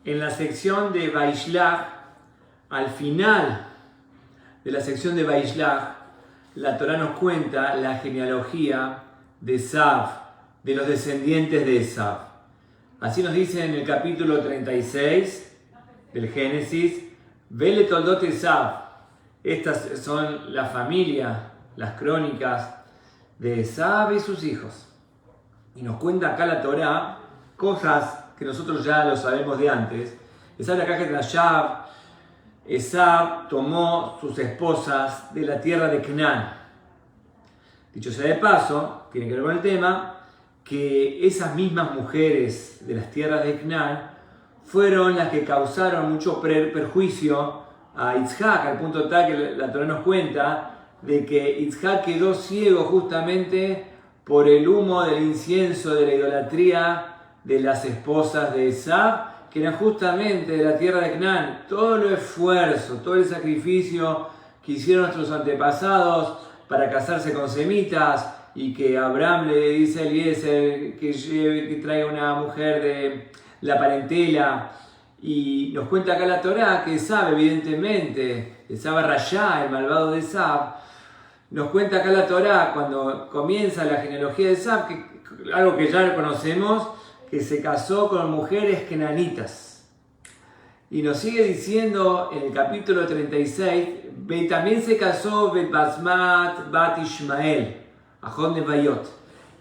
En la sección de Vaishlach, al final de la sección de Vaishlach, la Torá nos cuenta la genealogía de Esav, de los descendientes de Esav. Así nos dice en el capítulo 36 del Génesis, Vele Toldot Esav. Estas son la familia, las crónicas de Esav y sus hijos. Y nos cuenta acá la Torá cosas que nosotros ya lo sabemos de antes. Esav la caja de Nashab. Esav tomó sus esposas de la tierra de Canaán. Dicho sea de paso, tiene que ver con el tema, que esas mismas mujeres de las tierras de Canaán fueron las que causaron mucho perjuicio a Yitzhak, al punto tal que la Torá nos cuenta de que Yitzhak quedó ciego justamente por el humo del incienso de la idolatría de las esposas de Esav, que eran justamente de la tierra de Canaán. Todo el esfuerzo, todo el sacrificio que hicieron nuestros antepasados para casarse con semitas, y que Abraham le dice a Eliezer que traiga una mujer de la parentela. Y nos cuenta acá la Torá que Esav, evidentemente, Esav Rayá, el malvado de Esav, nos cuenta acá la Torá cuando comienza la genealogía de Esav, algo que ya conocemos, que se casó con mujeres kenanitas. Y nos sigue diciendo en el capítulo 36, también se casó Bet Basmat Bat Ishmael, Ajón de Bayot.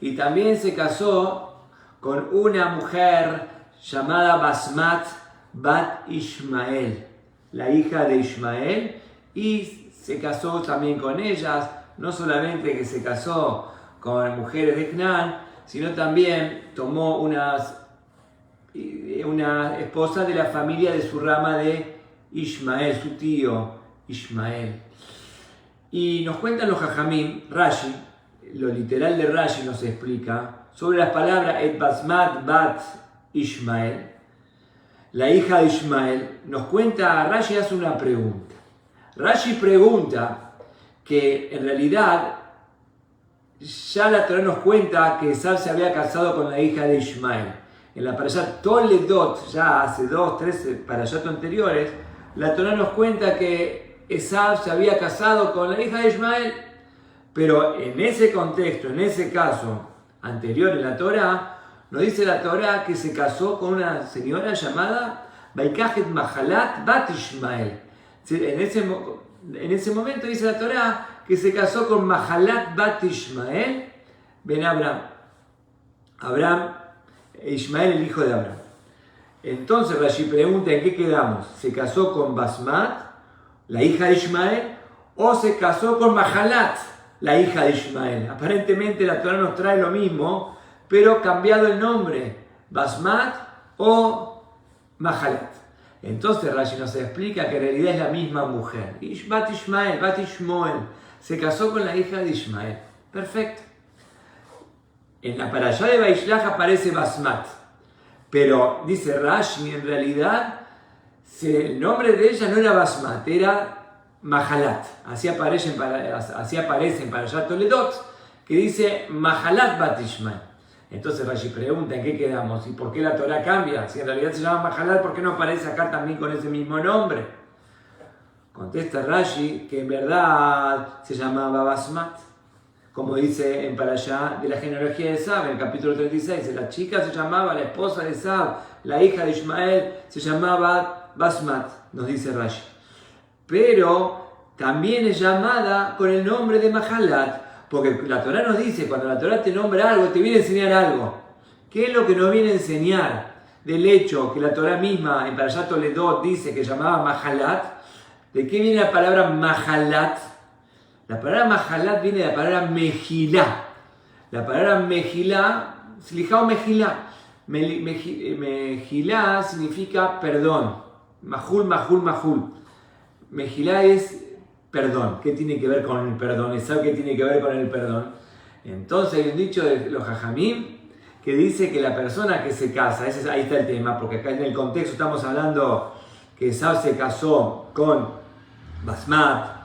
Y también se casó con una mujer llamada Basmat Bat Ishmael, la hija de Ishmael, y se casó también con ellas. No solamente que se casó con mujeres de Canaán, sino también tomó una esposa de la familia de su rama de Ishmael, su tío Ishmael. Y nos cuentan los Jajamim, Rashi, lo literal de Rashi nos explica, sobre las palabras Et Basmat Bat Ishmael, la hija de Ishmael. Nos cuenta, Rashi hace una pregunta. Rashi pregunta que en realidad ya la Torá nos cuenta que Esav se había casado con la hija de Ishmael. En la parashat Toledot, ya hace 2, 3 parashat anteriores, la Torá nos cuenta que Esav se había casado con la hija de Ishmael. Pero en ese contexto, en ese caso anterior en la Torá, nos dice la Torá que se casó con una señora llamada Baikajet Mahalat Bat Ishmael. En ese momento dice la Torá que se casó con Mahalat Bat Ishmael ben Abraham, Ishmael el hijo de Abraham. Entonces Rashi pregunta en qué quedamos. ¿Se casó con Basmat, la hija de Ishmael, o se casó con Mahalat, la hija de Ishmael? Aparentemente la Torá nos trae lo mismo, pero cambiado el nombre, Basmat o Mahalat. Entonces Rashi nos explica que en realidad es la misma mujer. Bat Ishmael, se casó con la hija de Ishmael. Perfecto. En la parashá de Vaishlach aparece Basmat, pero dice Rashi, en realidad el nombre de ella no era Basmat, era Mahalat. Así aparece en parashá Toledot, que dice Mahalat Bat Ishmael. Entonces Rashi pregunta en qué quedamos y por qué la Torá cambia. Si en realidad se llama Mahalat, ¿por qué no aparece acá también con ese mismo nombre? Contesta Rashi que en verdad se llamaba Basmat, como dice en Parashá de la genealogía de Esav, en el capítulo 36. La chica se llamaba, la esposa de Esav, la hija de Ishmael, se llamaba Basmat, nos dice Rashi. Pero también es llamada con el nombre de Mahalat, porque la Torá nos dice, cuando la Torá te nombra algo, te viene a enseñar algo. ¿Qué es lo que nos viene a enseñar del hecho que la Torá misma en Parashat Toledot dice que llamaba Mahalat? ¿De qué viene la palabra Mahalat? La palabra Mahalat viene de la palabra Mejilá. La palabra Mejilá, Slijá o Mejilá. Mejilá significa perdón. Mahul, Mahul, Mahul. Mejilá es perdón. ¿Qué tiene que ver con el perdón? ¿Sabe qué tiene que ver con el perdón? Entonces hay un dicho de los Jajamim que dice que la persona que se casa, ahí está el tema, porque acá en el contexto estamos hablando que Esav se casó con Basmat,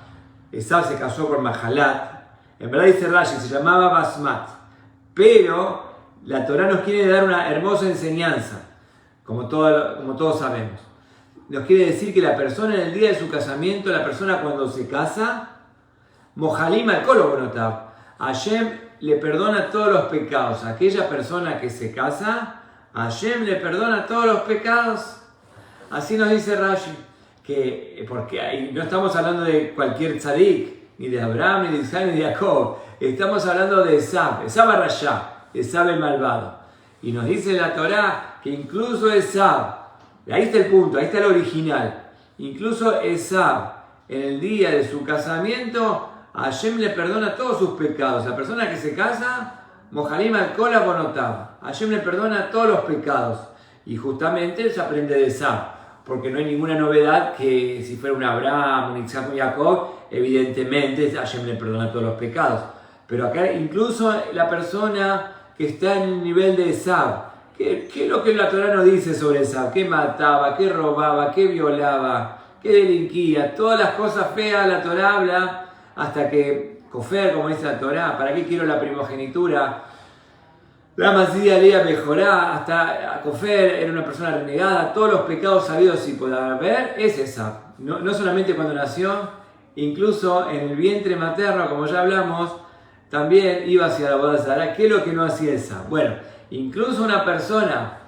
Esav se casó con Mahalat. En verdad dice Rashi, se llamaba Basmat, pero la Torá nos quiere dar una hermosa enseñanza. como todos sabemos. Nos quiere decir que la persona en el día de su casamiento, la persona cuando se casa, Mojalim al Kolobonotab, Hashem le perdona todos los pecados. Aquella persona que se casa, Hashem le perdona todos los pecados. Así nos dice Rashi, porque ahí no estamos hablando de cualquier tzadik, ni de Abraham, ni de Isaac, ni de Jacob. Estamos hablando de Esav Arashá, Esav el malvado. Y nos dice la Torá que incluso Esav, ahí está el punto, ahí está el original, incluso Esav, en el día de su casamiento, Hashem le perdona todos sus pecados. La persona que se casa, Mojalim al Kolobonotab, Hashem le perdona todos los pecados. Y justamente se aprende de Esav, porque no hay ninguna novedad que si fuera un Abraham, un Isaac, un Jacob, evidentemente Hashem le perdona todos los pecados. Pero acá incluso la persona que está en el nivel de Esav, ¿qué es lo que la Torá nos dice sobre Esav? ¿Qué mataba? ¿Qué robaba? ¿Qué violaba? ¿Qué delinquía? Todas las cosas feas la Torá habla hasta que Kofer, como dice la Torá, ¿para qué quiero la primogenitura? La Masía Lea mejorá, hasta Kofer era una persona renegada, todos los pecados sabidos y por haber, es Esav. No solamente cuando nació, incluso en el vientre materno, como ya hablamos, también iba hacia la boda Zará. ¿Qué es lo que no hacía Esav? Bueno, incluso una persona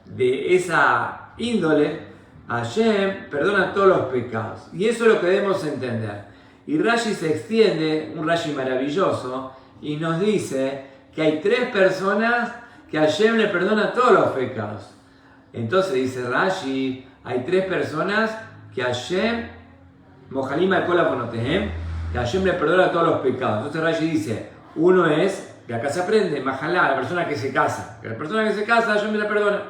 de esa índole, Hashem perdona todos los pecados. Y eso es lo que debemos entender. Y Rashi se extiende, un Rashi maravilloso, y nos dice que hay 3 personas que Hashem le perdona todos los pecados. Entonces dice Rashi, hay 3 personas que Hashem, Mojalim al Kolobonotab, que Hashem le perdona todos los pecados. Entonces Rashi dice, uno es, de acá se aprende, Mahalá, la persona que se casa. Que la persona que se casa, Hashem le perdona.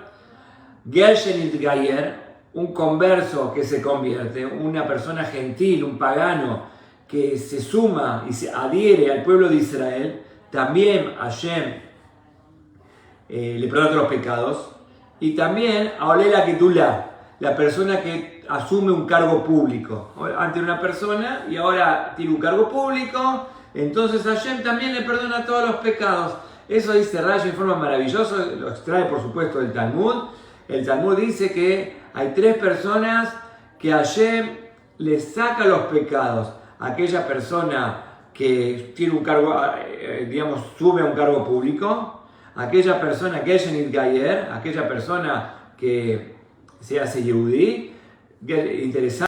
Ger Shenitgayer, un converso que se convierte, una persona gentil, un pagano, que se suma y se adhiere al pueblo de Israel, también Hashem le perdona todos los pecados. Y también a Olela Ketulá, la persona que asume un cargo público. Antes era una persona y ahora tiene un cargo público, entonces Hashem también le perdona todos los pecados. Eso dice Rashi en forma maravillosa, lo extrae por supuesto del Talmud. El Talmud dice que hay 3 personas que Hashem les saca los pecados. Aquella persona que tiene un cargo, sube a un cargo público, aquella persona que es Gayer, aquella persona que se hace Yehudí, interesante.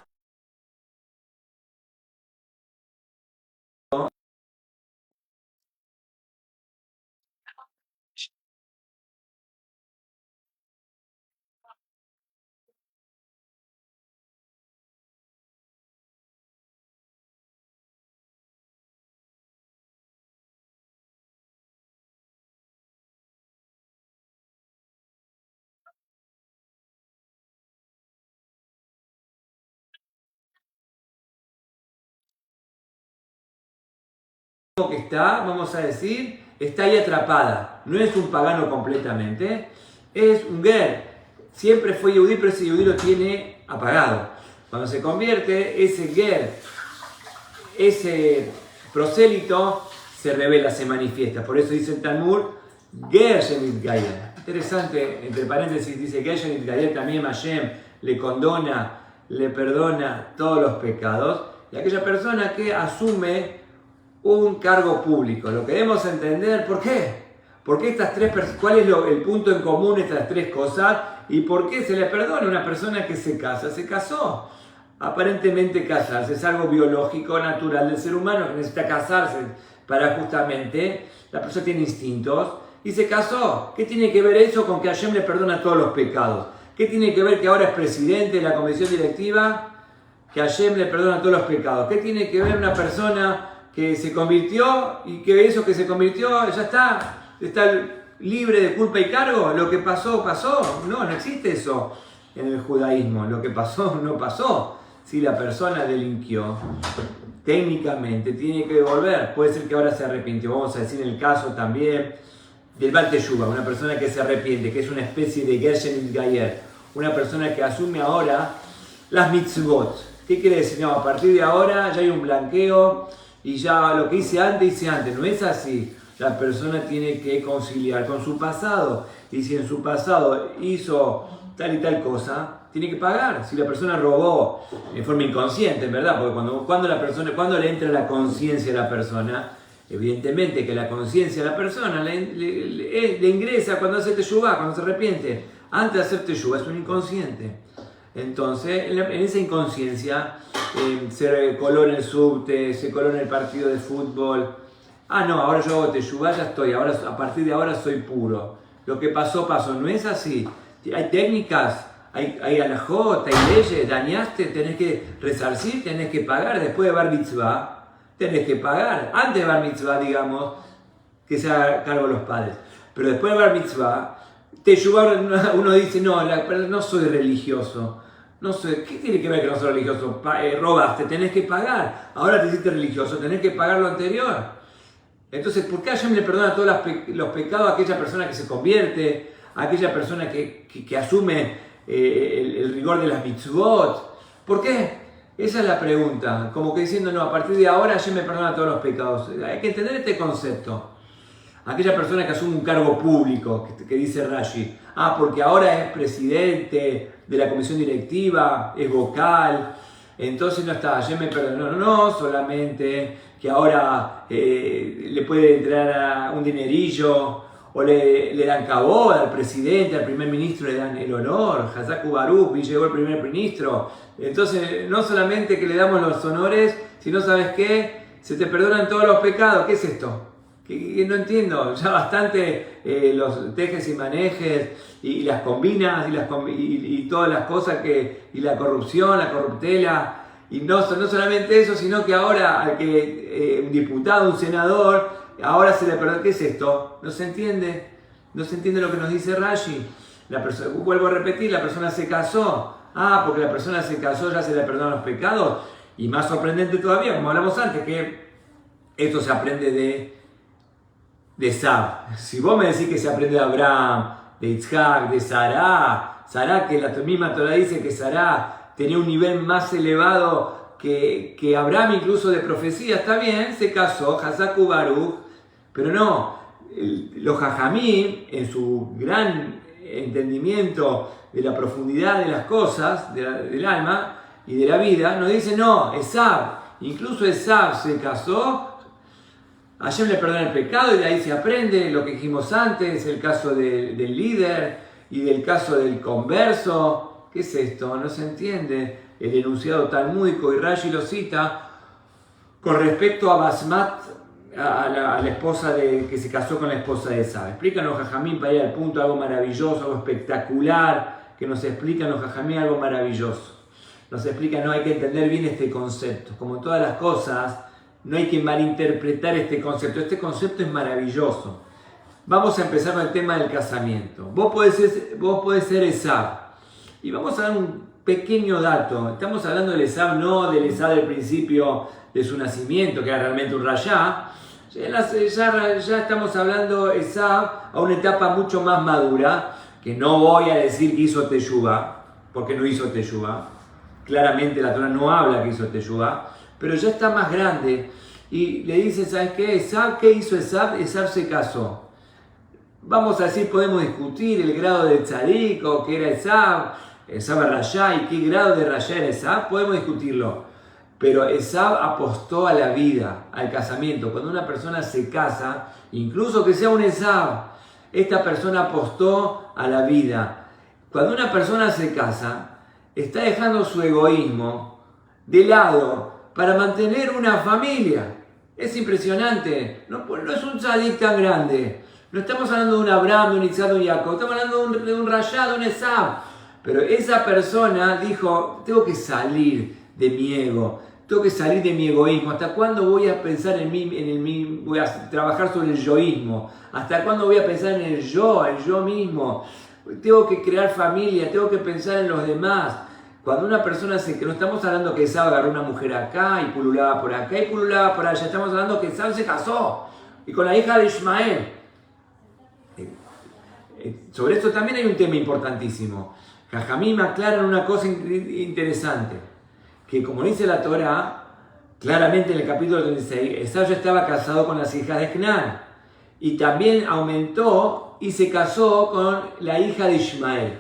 Que está, vamos a decir, está ahí atrapada. No es un pagano completamente, es un ger. Siempre fue yehudí, pero ese yehudí lo tiene apagado. Cuando se convierte, ese ger, ese prosélito, se revela, se manifiesta. Por eso dice el Talmud, ger Shenit Gayer. Interesante, entre paréntesis, dice ger Shenit Gayer, también Hashem le condona, le perdona todos los pecados. Y aquella persona que asume un cargo público. Lo que debemos entender, ¿por qué? ¿Por qué estas 3 personas? ¿Cuál es el punto en común de estas 3 cosas? ¿Y por qué se le perdona a una persona que se casa? Se casó. Aparentemente casarse es algo biológico, natural del ser humano, que necesita casarse para justamente, la persona tiene instintos, y se casó. ¿Qué tiene que ver eso con que Hashem le perdona todos los pecados? ¿Qué tiene que ver que ahora es presidente de la comisión directiva? Que Hashem le perdona todos los pecados. ¿Qué tiene que ver una persona que se convirtió y que eso que se convirtió ya está libre de culpa y cargo? Lo que pasó, pasó. No existe eso en el judaísmo. Lo que pasó, no pasó. Si la persona delinquió, técnicamente tiene que devolver. Puede ser que ahora se arrepintió. Vamos a decir en el caso también del Baal Teshuvah, una persona que se arrepiente, que es una especie de Ger Shenit Gayer, una persona que asume ahora las mitzvot. ¿Qué quiere decir? No, a partir de ahora ya hay un blanqueo, y ya lo que hice antes. No es así. La persona tiene que conciliar con su pasado. Y si en su pasado hizo tal y tal cosa, tiene que pagar. Si la persona robó en forma inconsciente, en verdad, porque cuando le entra la conciencia a la persona, evidentemente que la conciencia a la persona le ingresa cuando hace teshuvá, cuando se arrepiente. Antes de hacer teshuvá es un inconsciente. Entonces, en esa inconsciencia se coló en el subte, se coló en el partido de fútbol. Ah, no, ahora yo hago teshuvá, ya estoy, ahora, a partir de ahora soy puro. Lo que pasó, pasó. No es así. Hay técnicas, hay alajot, hay leyes, dañaste, tenés que resarcir, tenés que pagar. Después de bar mitzvah, tenés que pagar. Antes de bar mitzvah, digamos, que se haga cargo los padres. Pero después de bar mitzvah, teshuvá, uno dice, no soy religioso. No sé, ¿qué tiene que ver que no soy religioso? Robaste, tenés que pagar. Ahora te hiciste religioso, tenés que pagar lo anterior. Entonces, ¿por qué Hashem le perdona todos los pecados a aquella persona que se convierte, a aquella persona que asume el rigor de las mitzvot? ¿Por qué? Esa es la pregunta. Como que diciendo, no, a partir de ahora Hashem me perdona todos los pecados. Hay que entender este concepto. Aquella persona que asume un cargo público, que dice Rashi, porque ahora es presidente de la comisión directiva, es vocal, entonces no está, Hashem me perdonó, no, solamente que ahora le puede entrar un dinerillo, o le dan cabod al presidente, al primer ministro le dan el honor, Hazaku Baruch, y llegó el primer ministro. Entonces, no solamente que le damos los honores, sino, ¿sabes qué? Se te perdonan todos los pecados. ¿Qué es esto? Que no entiendo, ya bastante los tejes y manejes y las combinas y todas las cosas y la corrupción, la corruptela, y no solamente eso, sino que ahora al que un diputado, un senador, ahora se le perdona. ¿Qué es esto? No se entiende lo que nos dice Rashi. Vuelvo a repetir, la persona se casó, porque la persona se casó ya se le perdonan los pecados, y más sorprendente todavía, como hablamos antes, que esto se aprende de Sab. Si vos me decís que se aprende de Abraham, de Isaac, de Sará, que la misma Torah dice que Sará tenía un nivel más elevado que Abraham, incluso de profecía, está bien, se casó, Hazaku Baruch, pero no, los Jajamim, en su gran entendimiento de la profundidad de las cosas, del alma y de la vida, nos dicen, no, Esab, incluso Esab se casó, Hashem le perdona el pecado y de ahí se aprende lo que dijimos antes, el caso del líder y del caso del converso. ¿Qué es esto? No se entiende. El enunciado talmúdico, y Rashi lo cita con respecto a Basmat, a la esposa que se casó con la esposa de Esab. Explícanos, Jajamín, para ir al punto, algo maravilloso, algo espectacular, que nos explican los Jajamín, algo maravilloso. Nos explican, no hay que entender bien este concepto. Como todas las cosas, no hay que malinterpretar este concepto. Este concepto es maravilloso. Vamos a empezar con el tema del casamiento. Vos podés ser Esab. Y vamos a dar un pequeño dato. Estamos hablando del Esab, no del Esab del principio de su nacimiento, que era realmente un rayá. Ya estamos hablando Esab a una etapa mucho más madura, que no voy a decir que hizo teshuvá, porque no hizo teshuvá. Claramente la Torah no habla que hizo teshuvá, pero ya está más grande y le dice, ¿sabes qué? Esab, ¿qué hizo Esab? Esab se casó. Vamos a decir, podemos discutir el grado de tzadik o qué era Esab Rayá y qué grado de Rayá era Esab, podemos discutirlo. Pero Esab apostó a la vida, al casamiento. Cuando una persona se casa, incluso que sea un Esab, esta persona apostó a la vida. Cuando una persona se casa, está dejando su egoísmo de lado para mantener una familia. Es impresionante. No es un tzadik tan grande. No estamos hablando de un Abraham, de un Isaac, de un Jacob. Estamos hablando de un Rayá, de un Esab. Pero esa persona dijo, tengo que salir de mi ego. Tengo que salir de mi egoísmo. ¿Hasta cuándo voy a pensar en mí? Voy a trabajar sobre el yoísmo. ¿Hasta cuándo voy a pensar en el yo mismo? Tengo que crear familia, tengo que pensar en los demás. Cuando una persona no estamos hablando que Esab agarró una mujer acá y pululaba por acá y pululaba por allá. Estamos hablando que Esab se casó y con la hija de Ismael. Sobre esto también hay un tema importantísimo. Jajamim aclaran una cosa interesante, que como dice la Torah, claramente en el capítulo 36, Esab ya estaba casado con las hijas de Canaán y también aumentó y se casó con la hija de Ismael.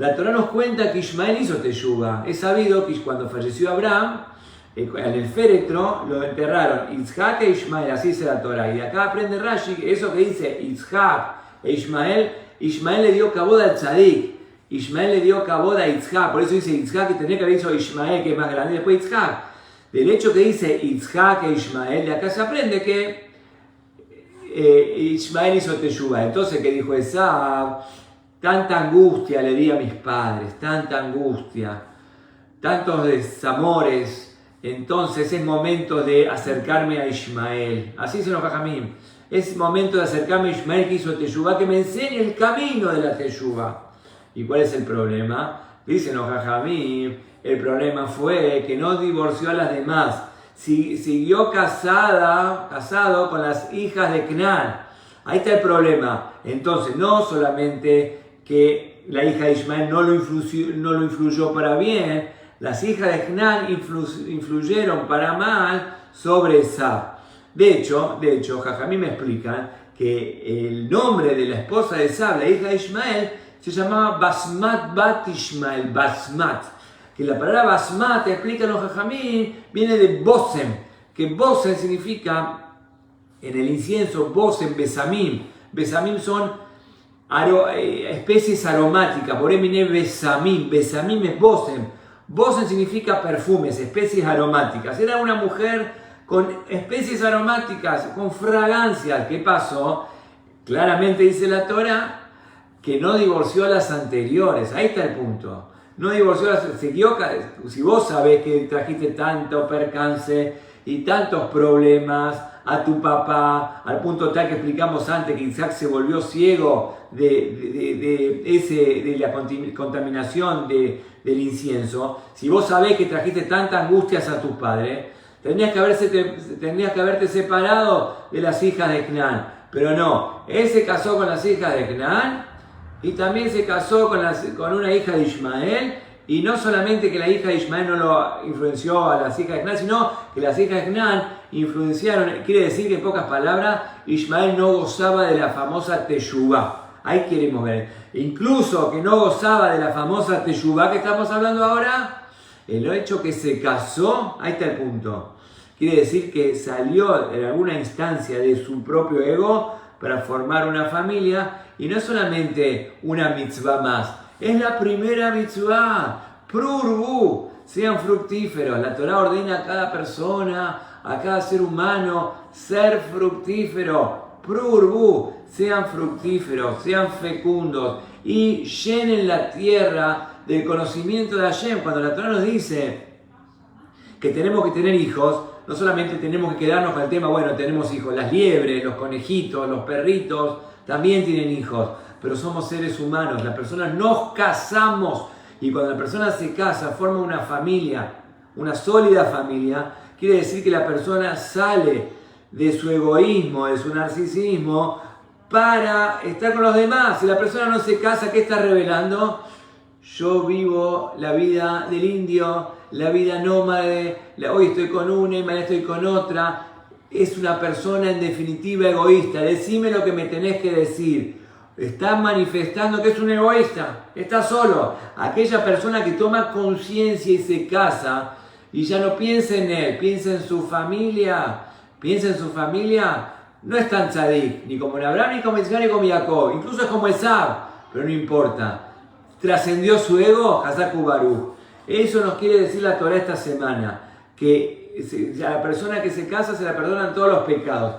La Torah nos cuenta que Ismael hizo teshuvá. Es sabido que cuando falleció Abraham, en el féretro lo enterraron Yitzhak e Ismael, así dice la Torah. Y de acá aprende Rashi, eso que dice Yitzhak e Ismael, Ismael le dio kabod al tzadik, Ismael le dio kabod a Yitzhak, por eso dice Yitzhak que tenía que haber dicho Ismael, que es más grande, y después Yitzhak. Del hecho que dice Yitzhak e Ismael, de acá se aprende que Ismael hizo teshuvá. Entonces, ¿qué dijo Esav? Tanta angustia le di a mis padres, tanta angustia, tantos desamores. Entonces es momento de acercarme a Ismael. Así dice los Jajamim. Es momento de acercarme a Ismael que hizo teshuvá, que me enseñe el camino de la teshuvá. ¿Y cuál es el problema? Dicen los Jajamim, el problema fue que no divorció a las demás. Siguió casado con las hijas de Canaán. Ahí está el problema. Entonces, no solamente que la hija de Ismael no lo influyó para bien, las hijas de Canaán influyeron para mal sobre Esav. De hecho, Jajamim me explican que el nombre de la esposa de Esav, la hija de Ismael, se llamaba Basmat Bat Ismael, Basmat. Que la palabra Basmat, explican los Jajamim, viene de Bosem, que Bosem significa, en el incienso, Bosem, Besamim. Besamim son especies aromáticas, por eso viene Besamim. Besamim es Bosem. Bosem significa perfumes, especies aromáticas. Era una mujer con especies aromáticas, con fragancias. ¿Qué pasó? Claramente dice la Torah que no divorció a las anteriores. Ahí está el punto. No divorció a las anteriores. Si vos sabés que trajiste tanto percance y tantos problemas a tu papá, al punto tal que explicamos antes que Isaac se volvió ciego de la contaminación del incienso. Si vos sabés que trajiste tantas angustias a tus padres, tendrías que haberte separado de las hijas de Canaán. Pero no, él se casó con las hijas de Canaán y también se casó con una hija de Ismael. Y no solamente que la hija de Ismael no lo influenció a las hijas de Canaán, sino que las hijas de Canaán influenciaron. Quiere decir que en pocas palabras, Ismael no gozaba de la famosa teshuvá. Ahí queremos ver. Incluso que no gozaba de la famosa teshuvá que estamos hablando ahora, el hecho que se casó, ahí está el punto. Quiere decir que salió en alguna instancia de su propio ego para formar una familia, y no es solamente una mitzvah más, es la primera mitzvah. Prurbu, sean fructíferos. La Torah ordena a cada persona, a cada ser humano, ser fructífero. Prurbu, sean fructíferos, sean fecundos y llenen la tierra del conocimiento de Hashem. Cuando la Torah nos dice que tenemos que tener hijos, no solamente tenemos que quedarnos con el tema, bueno, tenemos hijos, las liebres, los conejitos, los perritos, también tienen hijos, pero somos seres humanos, las personas nos casamos, y cuando la persona se casa, forma una familia, una sólida familia, quiere decir que la persona sale de su egoísmo, de su narcisismo, para estar con los demás. Si la persona no se casa, ¿qué está revelando? Yo vivo la vida del indio, la vida nómade, hoy estoy con una y mañana estoy con otra. Es una persona en definitiva egoísta. Decime lo que me tenés que decir. Estás manifestando que es un egoísta. Está solo. Aquella persona que toma conciencia y se casa y ya no piensa en él, piensa en su familia. Piensa en su familia. No es tan tzadik, ni como Abraham, ni como Isaac, ni como Jacob. Incluso es como Esav, pero no importa. Trascendió su ego, Hazaku Baruch. Eso nos quiere decir la Torah esta semana, que a la persona que se casa se le perdonan todos los pecados.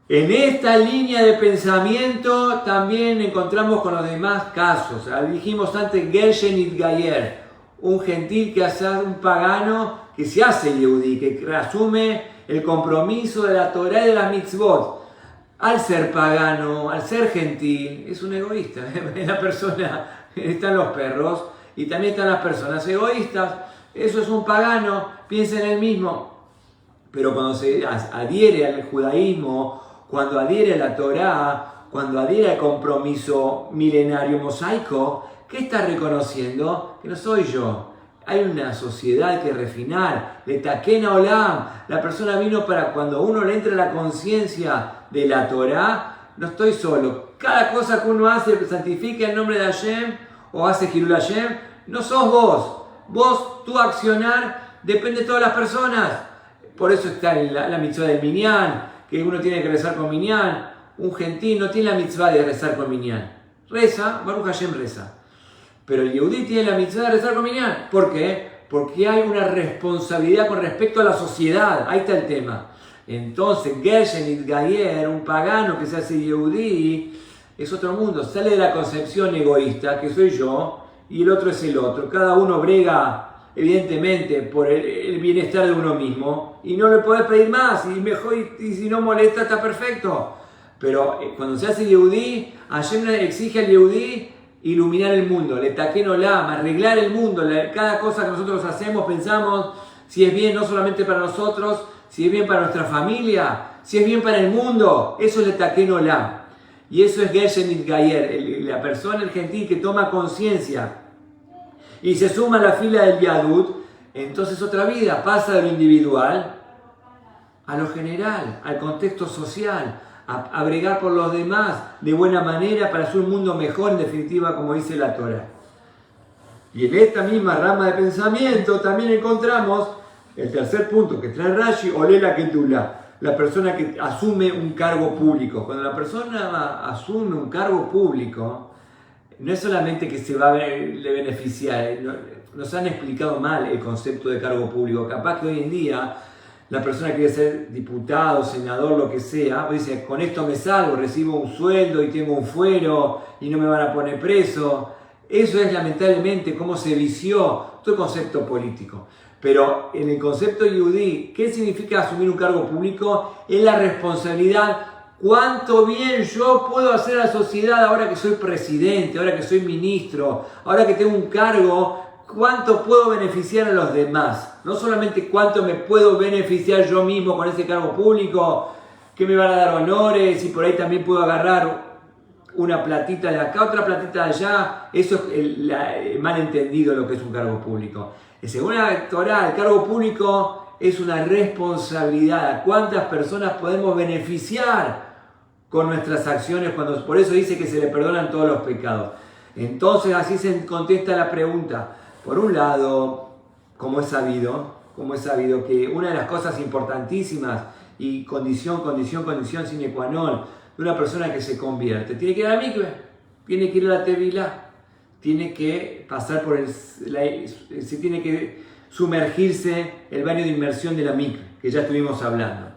En esta línea de pensamiento también encontramos con los demás casos. Dijimos antes Gershen Itgayer, un gentil que hace un pagano que se hace Yehudí, que asume el compromiso de la Torah y de las mitzvot. Al ser pagano, al ser gentil, es un egoísta. La persona, están los perros y también están las personas egoístas. Eso es un pagano, piensa en él mismo. Pero cuando se adhiere al judaísmo, cuando adhiere a la Torah, cuando adhiere al compromiso milenario mosaico, ¿qué está reconociendo? Que no soy yo. Hay una sociedad que refinar, de Taken Olam. La persona vino para cuando uno le entra la conciencia de la Torah, no estoy solo. Cada cosa que uno hace santifica el nombre de Hashem o hace Hilul Hashem, no sos vos. Vos, tu accionar, depende de todas las personas. Por eso está la mitzvah del minyan, que uno tiene que rezar con minyan. Un gentil no tiene la mitzvah de rezar con minyan. Reza, Baruch Hashem reza. Pero el Yehudí tiene la mitzvah de rezar con minyan. ¿Por qué? Porque hay una responsabilidad con respecto a la sociedad. Ahí está el tema. Entonces, Gershon Itgayer, un pagano que se hace Yehudí, es otro mundo. Sale de la concepción egoísta, que soy yo, y el otro es el otro. Cada uno brega, evidentemente, por el bienestar de uno mismo, y no le podés pedir más, y mejor, y si no molesta, está perfecto. Pero cuando se hace Yehudí, Hashem exige al Yehudí iluminar el mundo, le taquén olam, arreglar el mundo. Cada cosa que nosotros hacemos, pensamos si es bien no solamente para nosotros, si es bien para nuestra familia, si es bien para el mundo. Eso es le taquén olam. Y eso es Gershon Itgayer, la persona, el gentil que toma conciencia y se suma a la fila del Yadut. Entonces otra vida pasa de lo individual a lo general, al contexto social, a bregar por los demás de buena manera para hacer un mundo mejor, en definitiva, como dice la Torah. Y en esta misma rama de pensamiento también encontramos el tercer punto que trae Rashi, Olela Ketula, la persona que asume un cargo público. Cuando la persona asume un cargo público, no es solamente que se va a beneficiar, nos han explicado mal el concepto de cargo público. Capaz que hoy en día la persona que quiere ser diputado, senador, lo que sea, dice, con esto me salvo, recibo un sueldo y tengo un fuero y no me van a poner preso. Eso es lamentablemente cómo se vició todo el concepto político. Pero en el concepto yudí, ¿qué significa asumir un cargo público? Es la responsabilidad. ¿Cuánto bien yo puedo hacer a la sociedad ahora que soy presidente, ahora que soy ministro, ahora que tengo un cargo? ¿Cuánto puedo beneficiar a los demás? No solamente cuánto me puedo beneficiar yo mismo con ese cargo público, que me van a dar honores y por ahí también puedo agarrar una platita de acá, otra platita de allá. Eso es mal entendido lo que es un cargo público. Según la Torah, el cargo público es una responsabilidad. ¿Cuántas personas podemos beneficiar con nuestras acciones? Por eso dice que se le perdonan todos los pecados. Entonces así se contesta la pregunta. Por un lado, como es sabido que una de las cosas importantísimas y condición sine qua non de una persona que se convierte, tiene que ir a la mikve, tiene que ir a la tevilá, tiene que pasar por se tiene que sumergirse el baño de inmersión de la mikve, que ya estuvimos hablando.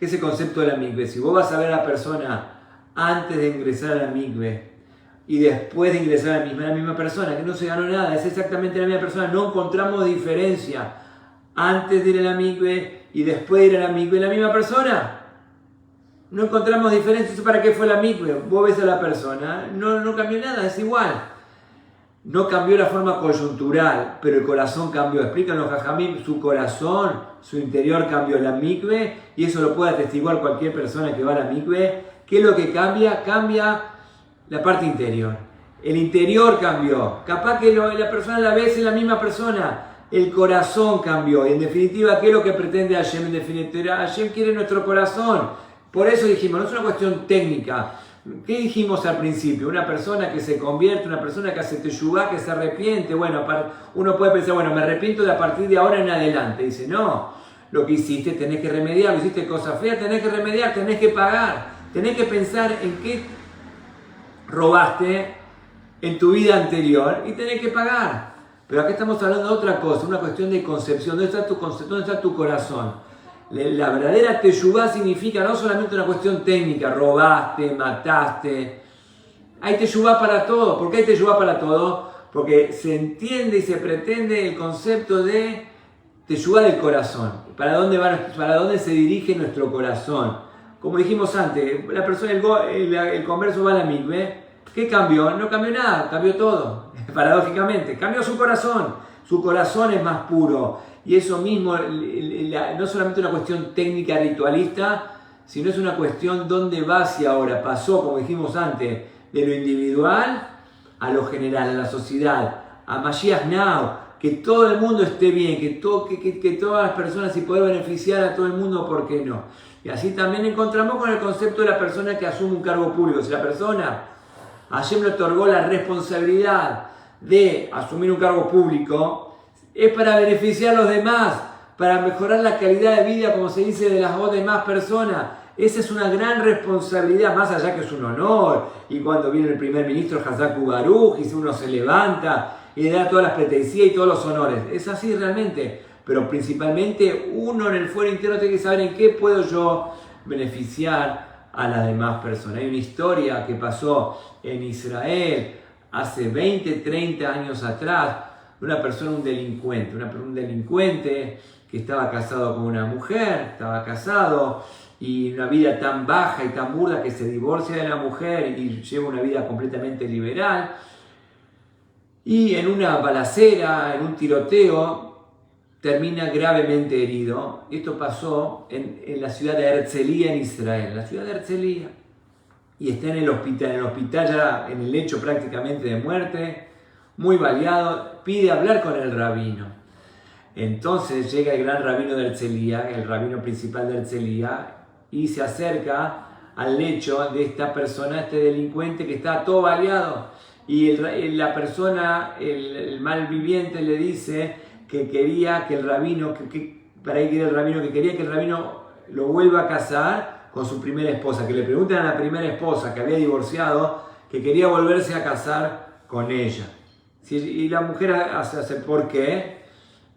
Ese concepto de la mikve, si vos vas a ver a la persona antes de ingresar a la mikve y después de ingresar a la misma persona, que no se ganó nada, es exactamente la misma persona, no encontramos diferencia antes de ir a la mikve y después de ir a la mikve, la misma persona. No encontramos diferencia. ¿Para qué fue la mikve? Vos ves a la persona, no cambió nada, es igual. No cambió la forma coyuntural, pero el corazón cambió. Explican los jajamim, su corazón, su interior cambió. La mikve, y eso lo puede atestiguar cualquier persona que va a la mikve. ¿Qué es lo que cambia? Cambia la parte interior. El interior cambió. Capaz que la persona a la vez es la misma persona. El corazón cambió. Y en definitiva, ¿qué es lo que pretende Hashem? En definitiva, Hashem quiere nuestro corazón. Por eso dijimos, no es una cuestión técnica. ¿Qué dijimos al principio? Una persona que se convierte, una persona que hace teshuvá, que se arrepiente. Bueno, uno puede pensar, bueno, me arrepiento de a partir de ahora en adelante. Dice, no, lo que hiciste tenés que remediar, hiciste cosas feas, tenés que remediar, tenés que pagar. Tenés que pensar en qué robaste en tu vida anterior y tenés que pagar. Pero acá estamos hablando de otra cosa, una cuestión de concepción. ¿Dónde está tu corazón? La verdadera teshuvá significa no solamente una cuestión técnica, robaste, mataste. Hay teshuvá para todo. ¿Por qué hay teshuvá para todo? Porque se entiende y se pretende el concepto de teshuvá del corazón. ¿Para dónde se dirige nuestro corazón? Como dijimos antes, la persona, el converso va a la mikve. ¿Qué cambió? No cambió nada, cambió todo. Paradójicamente, cambió su corazón. Su corazón es más puro. Y eso mismo, no solamente una cuestión técnica ritualista, sino es una cuestión dónde va hacia ahora. Pasó, como dijimos antes, de lo individual a lo general, a la sociedad, a Mashiach Now, que todo el mundo esté bien, que todas las personas, si puede beneficiar a todo el mundo, ¿por qué no? Y así también encontramos con el concepto de la persona que asume un cargo público. Si la persona, Hashem le otorgó la responsabilidad de asumir un cargo público es para beneficiar a los demás, para mejorar la calidad de vida, como se dice, de las demás personas. Esa es una gran responsabilidad, más allá que es un honor. Y cuando viene el primer ministro Hazaku Baruj y uno se levanta y le da todas las pleitesías y todos los honores. Es así realmente. Pero principalmente uno en el fuero interno tiene que saber en qué puedo yo beneficiar a las demás personas. Hay una historia que pasó en Israel hace 20, 30 años atrás, una persona, un delincuente que estaba casado con una mujer, estaba casado y una vida tan baja y tan burda que se divorcia de la mujer y lleva una vida completamente liberal. Y en una balacera, en un tiroteo, termina gravemente herido. Esto pasó en la ciudad de Herzliya, en Israel, la ciudad de Herzliya. Y está en el hospital ya en el lecho prácticamente de muerte, muy baleado, pide hablar con el rabino. Entonces llega el gran rabino de Herzliya, el rabino principal de Herzliya, y se acerca al lecho de esta persona, este delincuente que está todo baleado. Y la persona, el malviviente, le dice que quería que el rabino, para ahí quiere el rabino, que quería que el rabino lo vuelva a casar con su primera esposa, que le preguntan a la primera esposa que había divorciado, que quería volverse a casar con ella. Y la mujer hace ¿por qué?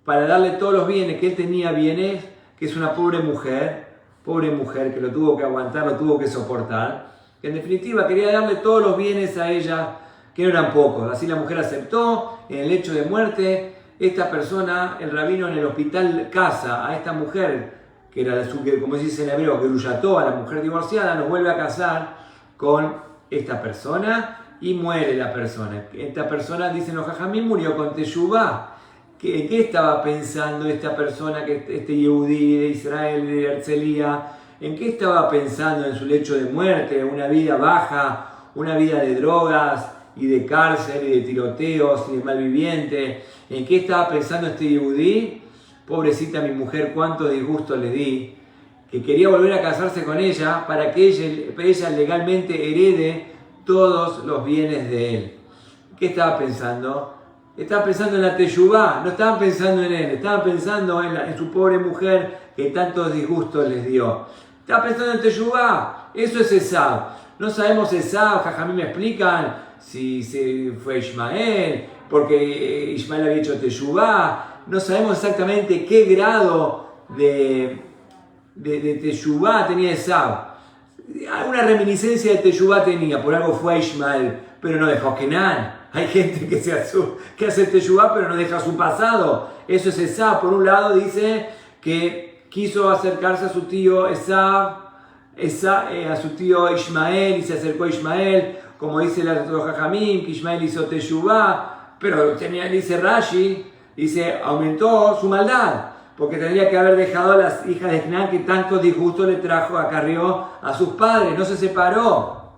Para darle todos los bienes, que él tenía bienes, que es una pobre mujer que lo tuvo que aguantar, lo tuvo que soportar, que en definitiva quería darle todos los bienes a ella, que no eran pocos. Así la mujer aceptó, en el lecho de muerte, esta persona, el rabino en el hospital casa a esta mujer, que era como se dice en hebreo, que Geruyató, a la mujer divorciada, nos vuelve a casar con esta persona y muere la persona. Esta persona, dicen los jajamim, murió con teshuvá. ¿En qué estaba pensando esta persona, este Yehudí de Israel, de Herzliya? ¿En qué estaba pensando en su lecho de muerte? Una vida baja, una vida de drogas y de cárcel y de tiroteos y de malviviente. ¿En qué estaba pensando este Yehudí? Pobrecita mi mujer, cuánto disgusto le di, que quería volver a casarse con ella para que ella legalmente herede todos los bienes de él. ¿Qué estaba pensando? Estaba pensando en la teshuvá, no estaban pensando en él, estaban pensando en su pobre mujer que tantos disgustos les dio. Estaba pensando en teshuvá, eso es Esav. No sabemos Esav, jajamí me explican si fue Ismael, porque Ismael había hecho teshuvá. No sabemos exactamente qué grado de teshuvá tenía Esav. Alguna reminiscencia de teshuvá tenía, por algo fue a Ismael, pero no dejó a Kenán. Hay gente que hace teshuvá pero no deja su pasado. Eso es Esav. Por un lado dice que quiso acercarse a su tío a su tío Ismael y se acercó a Ismael, como dice los jajamim, que Ismael hizo teshuvá, pero dice Rashi, aumentó su maldad, porque tendría que haber dejado a las hijas de Canaán que tanto disgusto le acarrió a sus padres. No se separó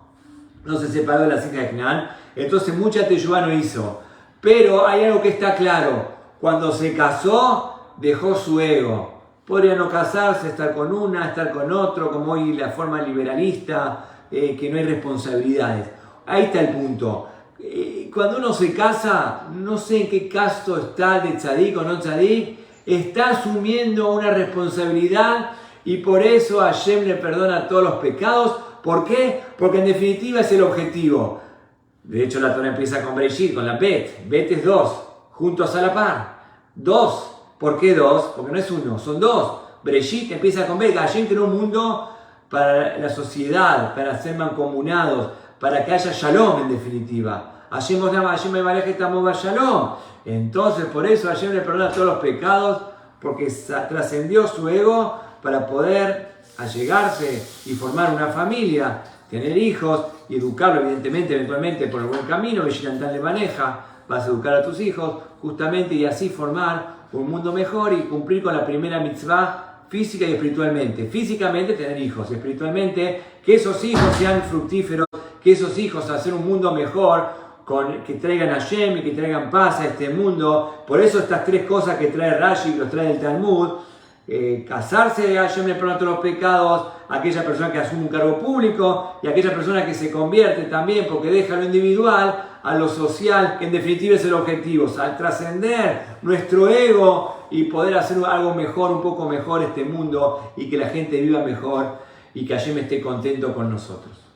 de las hijas de Canaán. Entonces mucha teshuvá no hizo. Pero hay algo que está claro. Cuando se casó, dejó su ego. Podría no casarse, estar con una, estar con otro, como hoy la forma liberalista, que no hay responsabilidades. Ahí está el punto. Cuando uno se casa, no sé en qué caso está de tzadik o no tzadik, está asumiendo una responsabilidad y por eso Hashem le perdona todos los pecados. ¿Por qué? Porque en definitiva es el objetivo. De hecho, la Torah empieza con Bereshit, con la Bet. Bet es dos, juntos a la par. Dos. ¿Por qué dos? Porque no es uno, son dos. Bereshit empieza con Bet. Hashem creó un mundo para la sociedad, para ser mancomunados, para que haya shalom en definitiva. Hashem me mareje tamova shalom. Entonces, por eso Hashem le perdona todos los pecados, porque trascendió su ego para poder allegarse y formar una familia, tener hijos y educarlo, eventualmente por el buen camino. Veshirantan le maneja, vas a educar a tus hijos justamente y así formar un mundo mejor y cumplir con la primera mitzvah física y espiritualmente. Físicamente tener hijos, espiritualmente que esos hijos sean fructíferos, que esos hijos hacer un mundo mejor, que traigan a Hashem y que traigan paz a este mundo. Por eso estas tres cosas que trae Rashi, que los trae el Talmud, casarse, Hashem le perdona todos los pecados a aquella persona que asume un cargo público y a aquella persona que se convierte también porque deja lo individual a lo social, que en definitiva es el objetivo, al trascender nuestro ego y poder hacer algo mejor, un poco mejor este mundo y que la gente viva mejor y que Hashem esté contento con nosotros.